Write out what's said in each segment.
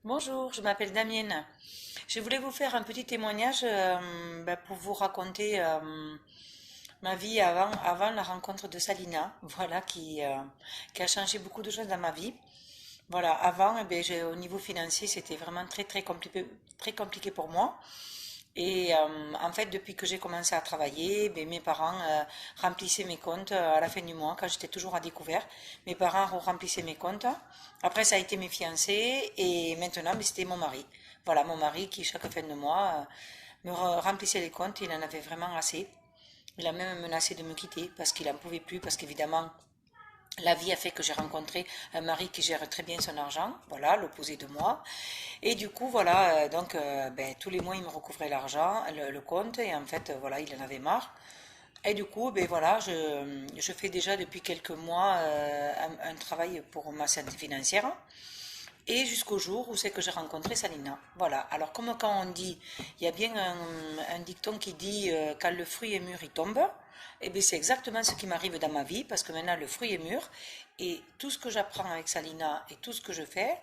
Bonjour, je m'appelle Damienne. Je voulais vous faire un petit témoignage pour vous raconter ma vie avant la rencontre de Salina, voilà, qui a changé beaucoup de choses dans ma vie. Voilà, avant, au niveau financier, c'était vraiment très compliqué pour moi. Et en fait, depuis que j'ai commencé à travailler, mes parents remplissaient mes comptes à la fin du mois, quand j'étais toujours à découvert. Mes parents remplissaient mes comptes. Après, ça a été mes fiancés et maintenant, c'était mon mari. Voilà, mon mari qui, chaque fin de mois, remplissait les comptes. Il en avait vraiment assez. Il a même menacé de me quitter parce qu'il n'en pouvait plus, parce qu'évidemment, la vie a fait que j'ai rencontré un mari qui gère très bien son argent, voilà, l'opposé de moi. Et du coup, voilà, tous les mois, il me recouvrait l'argent, le compte, et en fait, voilà, il en avait marre. Et du coup, voilà, je fais déjà depuis quelques mois un travail pour ma santé financière. Et jusqu'au jour où c'est que j'ai rencontré Salina. Voilà. Alors, comme quand on dit, il y a bien un dicton qui dit quand le fruit est mûr, il tombe. Et bien, c'est exactement ce qui m'arrive dans ma vie parce que maintenant le fruit est mûr et tout ce que j'apprends avec Salina et tout ce que je fais,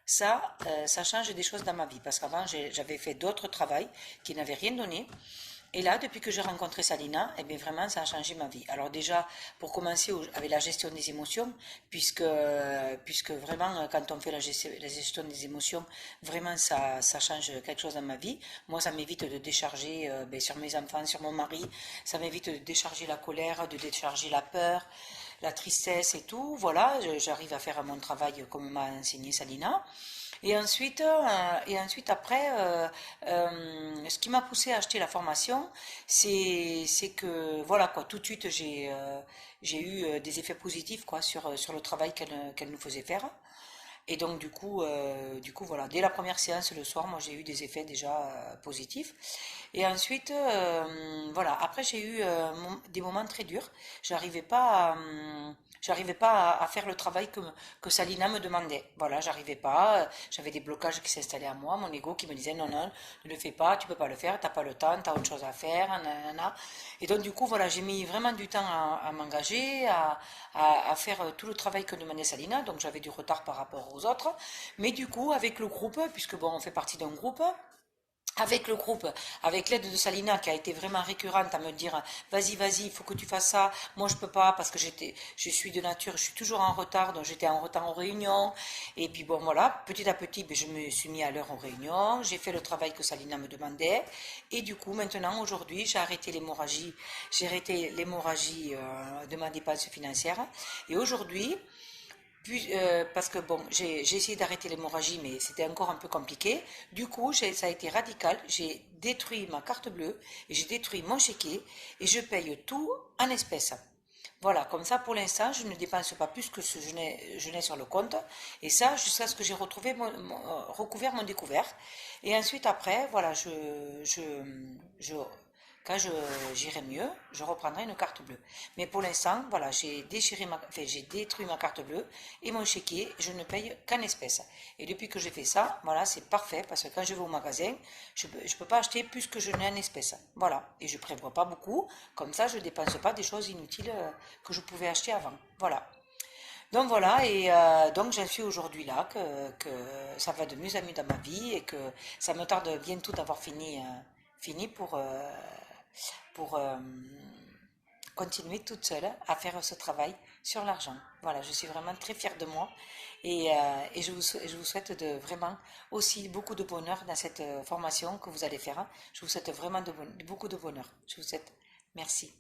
ça change des choses dans ma vie. Parce qu'avant, j'avais fait d'autres travails qui n'avaient rien donné. Et là, depuis que j'ai rencontré Salina, eh bien vraiment, ça a changé ma vie. Alors déjà, pour commencer avec la gestion des émotions, puisque vraiment, quand on fait la gestion des émotions, vraiment, ça change quelque chose dans ma vie. Moi, ça m'évite de décharger sur mes enfants, sur mon mari. Ça m'évite de décharger la colère, de décharger la peur, la tristesse et tout. Voilà, j'arrive à faire mon travail comme m'a enseigné Salina. Et ensuite après, ce qui m'a poussé à acheter la formation, c'est que voilà quoi, tout de suite j'ai eu des effets positifs quoi sur le travail qu'elle nous faisait faire. Et donc du coup voilà, dès la première séance le soir, moi j'ai eu des effets déjà positifs. Et ensuite voilà, après j'ai eu des moments très durs. J'arrivais pas à, j'arrivais pas à faire le travail que Salina me demandait. Voilà, j'arrivais pas. J'avais des blocages qui s'installaient à moi, mon ego qui me disait non non, ne le fais pas, tu peux pas le faire, t'as pas le temps, t'as autre chose à faire, nanana. Et donc du coup voilà, j'ai mis vraiment du temps à m'engager, à faire tout le travail que demandait Salina. Donc j'avais du retard par rapport aux autres. Mais du coup, avec le groupe, puisque bon, on fait partie d'un groupe, avec le groupe, avec l'aide de Salina qui a été vraiment récurrente à me dire vas-y, il faut que tu fasses ça. Moi, je peux pas parce que je suis de nature, je suis toujours en retard, donc j'étais en retard aux réunions. Et puis bon, voilà, petit à petit, je me suis mis à l'heure aux réunions. J'ai fait le travail que Salina me demandait. Et du coup, maintenant, aujourd'hui, j'ai arrêté l'hémorragie de ma dépense financière. Et aujourd'hui, parce que bon, j'ai essayé d'arrêter l'hémorragie, mais c'était encore un peu compliqué. Du coup, ça a été radical. J'ai détruit ma carte bleue et j'ai détruit mon chéquier et je paye tout en espèces. Voilà, comme ça pour l'instant, je ne dépense pas plus que ce que je n'ai sur le compte. Et ça, jusqu'à ce que j'ai retrouvé recouvert mon découvert. Et ensuite, après, voilà, je, quand j'irai mieux, je reprendrai une carte bleue. Mais pour l'instant, voilà, j'ai détruit ma carte bleue et mon chéquier, je ne paye qu'en espèces. Et depuis que j'ai fait ça, voilà, c'est parfait parce que quand je vais au magasin, je peux pas acheter plus que je n'ai en espèces. Voilà. Et je prévois pas beaucoup. Comme ça, je ne dépense pas des choses inutiles que je pouvais acheter avant. Voilà. Donc voilà, et donc j'en suis aujourd'hui là, que ça va de mieux en mieux dans ma vie et que ça me tarde bientôt d'avoir fini pour continuer toute seule à faire ce travail sur l'argent. Voilà, je suis vraiment très fière de moi et je vous souhaite vraiment aussi beaucoup de bonheur dans cette formation que vous allez faire. Je vous souhaite vraiment beaucoup de bonheur. Je vous souhaite merci.